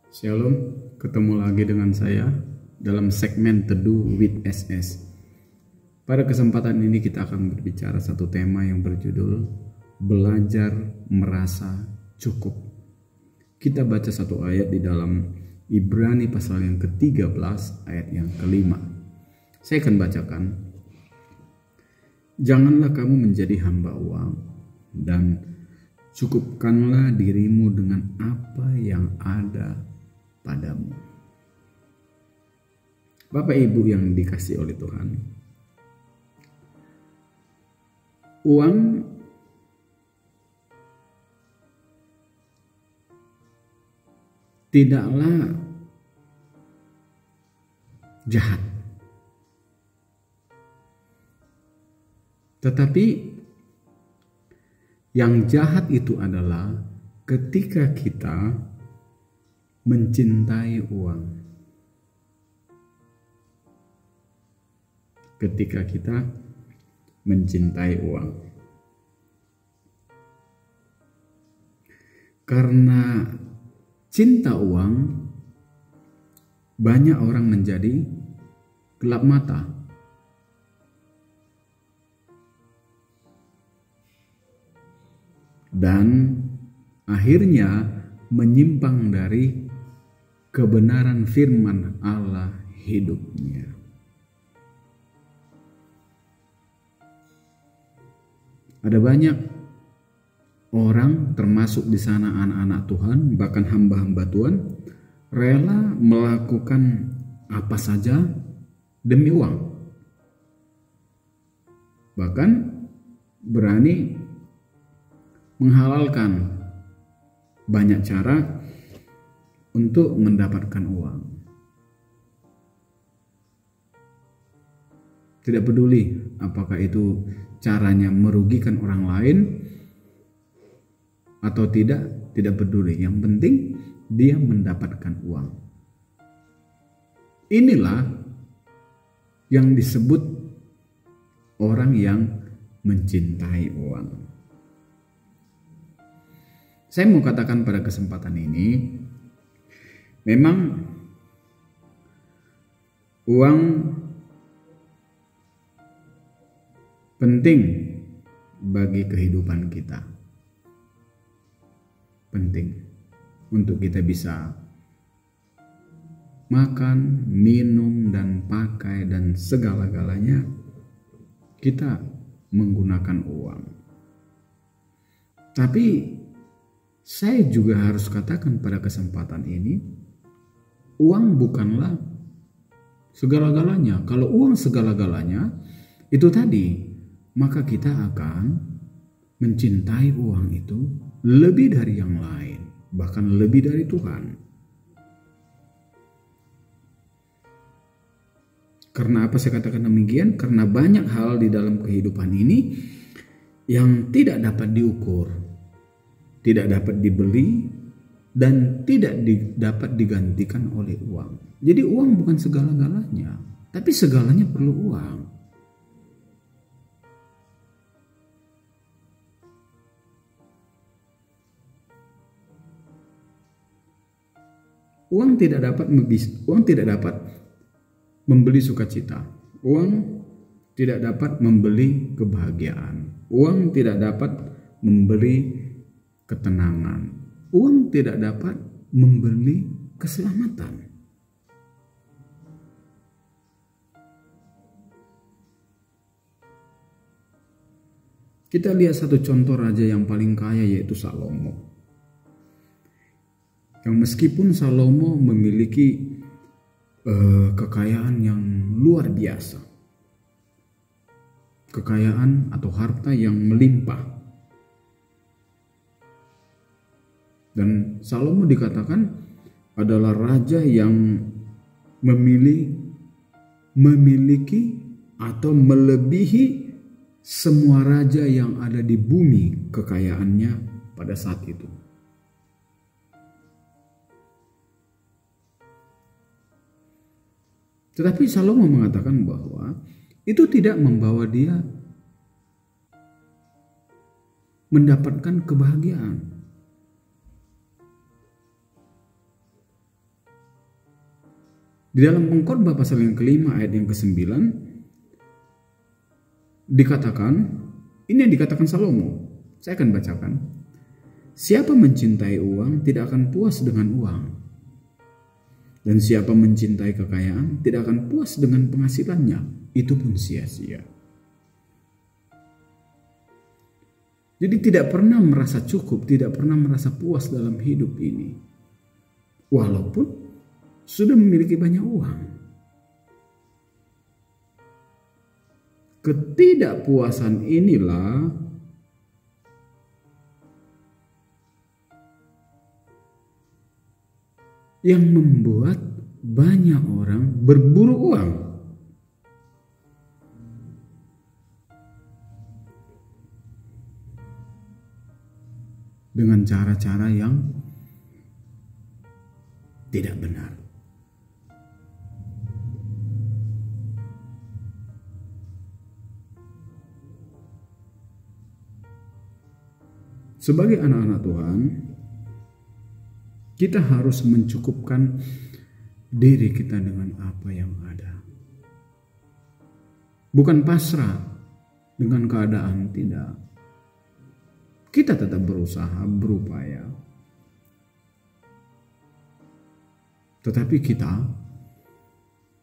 Shalom, ketemu lagi dengan saya dalam segmen Teduh with SS. Pada kesempatan ini kita akan berbicara satu tema yang berjudul Belajar Merasa Cukup. Kita baca satu ayat di dalam Ibrani pasal yang ke-13 ayat yang ke-5. Saya akan bacakan. Janganlah kamu menjadi hamba uang dan cukupkanlah dirimu dengan apa yang ada padamu. Bapak Ibu yang dikasihi oleh Tuhan, uang tidaklah jahat, tetapi yang jahat itu adalah ketika kita mencintai uang. Ketika kita mencintai uang. Karena cinta uang, banyak orang menjadi gelap mata. Dan akhirnya menyimpang dari kebenaran firman Allah hidupnya. Ada banyak orang, termasuk di sana anak-anak Tuhan, bahkan hamba-hamba Tuhan, rela melakukan apa saja demi uang. Bahkan berani menghalalkan banyak cara untuk mendapatkan uang. Tidak peduli apakah itu caranya merugikan orang lain atau tidak peduli. Yang penting dia mendapatkan uang. Inilah yang disebut orang yang mencintai uang. Saya mau katakan pada kesempatan ini, memang uang penting bagi kehidupan kita. Penting untuk kita bisa makan, minum, dan pakai, dan segala-galanya kita menggunakan uang. Tapi saya juga harus katakan pada kesempatan ini, uang bukanlah segala-galanya. Kalau uang segala-galanya, itu tadi, maka kita akan mencintai uang itu lebih dari yang lain, bahkan lebih dari Tuhan. Karena apa saya katakan demikian? Karena banyak hal di dalam kehidupan ini yang tidak dapat diukur, tidak dapat dibeli, dan tidak dapat digantikan oleh uang. Jadi uang bukan segala-galanya, tapi segalanya perlu uang. Uang tidak dapat membeli sukacita. Uang tidak dapat membeli kebahagiaan. Uang tidak dapat membeli ketenangan. Uang tidak dapat membeli keselamatan. Kita lihat satu contoh raja yang paling kaya, yaitu Salomo. Yang meskipun Salomo memiliki kekayaan yang luar biasa, kekayaan atau harta yang melimpah, dan Salomo dikatakan adalah raja yang memiliki atau melebihi semua raja yang ada di bumi kekayaannya pada saat itu. Tetapi Salomo mengatakan bahwa itu tidak membawa dia mendapatkan kebahagiaan. Di dalam Pengkhotbah pasal yang kelima ayat yang ke-9 dikatakan, ini yang dikatakan Salomo. Saya akan bacakan. Siapa mencintai uang tidak akan puas dengan uang. Dan siapa mencintai kekayaan tidak akan puas dengan penghasilannya. Itu pun sia-sia. Jadi tidak pernah merasa cukup, tidak pernah merasa puas dalam hidup ini. Walaupun sudah memiliki banyak uang. Ketidakpuasan inilah yang membuat banyak orang berburu uang. Dengan cara-cara yang tidak benar. Sebagai anak-anak Tuhan, kita harus mencukupkan diri kita dengan apa yang ada. Bukan pasrah dengan keadaan, tidak. Kita tetap berusaha, berupaya. Tetapi kita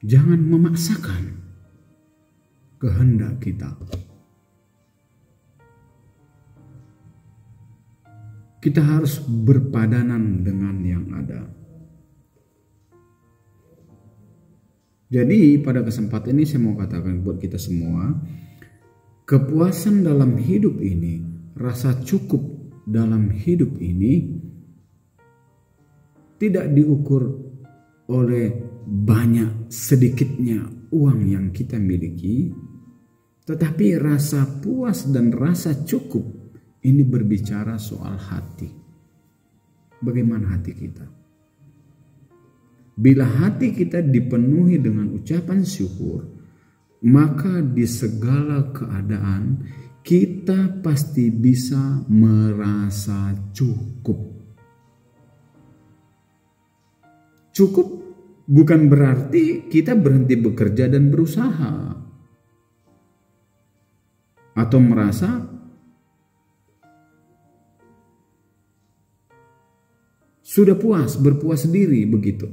jangan memaksakan kehendak kita. Kita harus berpadanan dengan yang ada. Jadi pada kesempatan ini saya mau katakan buat kita semua, kepuasan dalam hidup ini, rasa cukup dalam hidup ini tidak diukur oleh banyak sedikitnya uang yang kita miliki, tetapi rasa puas dan rasa cukup ini berbicara soal hati. Bagaimana hati kita? Bila hati kita dipenuhi dengan ucapan syukur, maka di segala keadaan kita pasti bisa merasa cukup. Cukup bukan berarti kita berhenti bekerja dan berusaha, atau merasa sudah puas, berpuas diri begitu.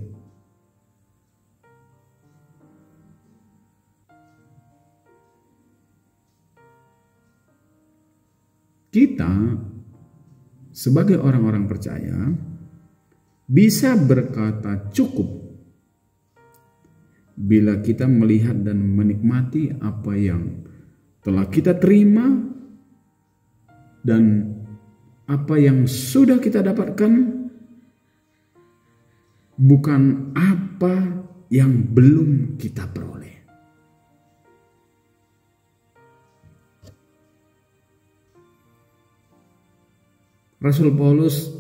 Kita sebagai orang-orang percaya bisa berkata cukup bila kita melihat dan menikmati apa yang telah kita terima dan apa yang sudah kita dapatkan, bukan apa yang belum kita peroleh. Rasul Paulus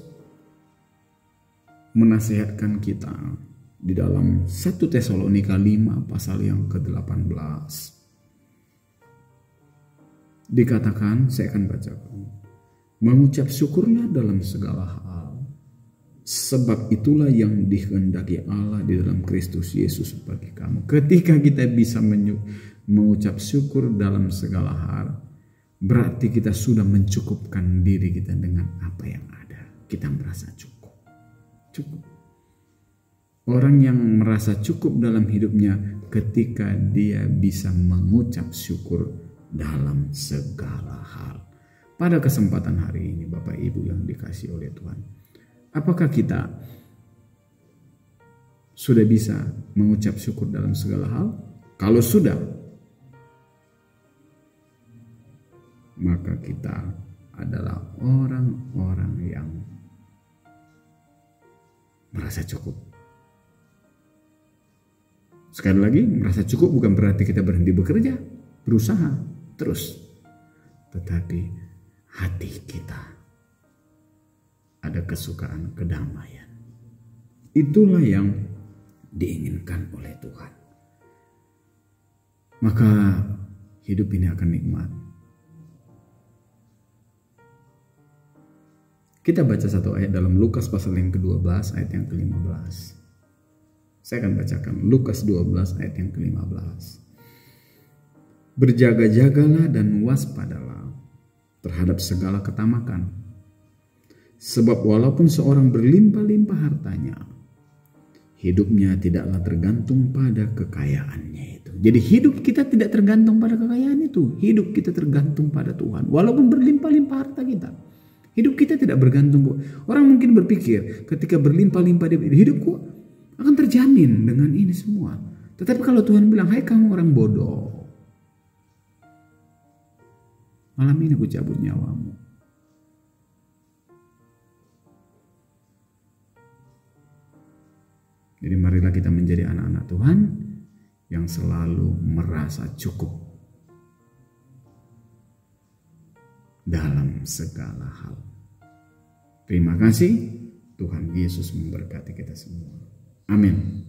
menasihatkan kita di dalam 1 Tesalonika 5 pasal yang ke-18. Dikatakan, saya akan bacakan. Mengucap syukurlah dalam segala hal, sebab itulah yang dikehendaki Allah di dalam Kristus Yesus bagi kamu. Ketika kita bisa mengucap syukur dalam segala hal, berarti kita sudah mencukupkan diri kita dengan apa yang ada. Kita merasa cukup. Cukup. Orang yang merasa cukup dalam hidupnya ketika dia bisa mengucap syukur dalam segala hal. Pada kesempatan hari ini Bapak Ibu yang dikasihi oleh Tuhan, apakah kita sudah bisa mengucap syukur dalam segala hal? Kalau sudah, maka kita adalah orang-orang yang merasa cukup. Sekali lagi, merasa cukup bukan berarti kita berhenti bekerja, berusaha terus. Tetapi hati kita ada kesukaan kedamaian. Itulah yang diinginkan oleh Tuhan. Maka hidup ini akan nikmat. Kita baca satu ayat dalam Lukas pasal yang ke-12 ayat yang ke-15. Saya akan bacakan Lukas 12 ayat yang ke-15. Berjaga-jagalah dan waspadalah terhadap segala ketamakan. Sebab walaupun seorang berlimpah-limpah hartanya, hidupnya tidaklah tergantung pada kekayaannya itu. Jadi hidup kita tidak tergantung pada kekayaan itu. Hidup kita tergantung pada Tuhan. Walaupun berlimpah-limpah harta kita, hidup kita tidak bergantung. Orang mungkin berpikir ketika berlimpah-limpah hidupku akan terjamin dengan ini semua. Tetapi kalau Tuhan bilang, hai kamu orang bodoh, malam ini aku cabut nyawamu. Jadi marilah kita menjadi anak-anak Tuhan yang selalu merasa cukup dalam segala hal. Terima kasih. Tuhan Yesus memberkati kita semua. Amin.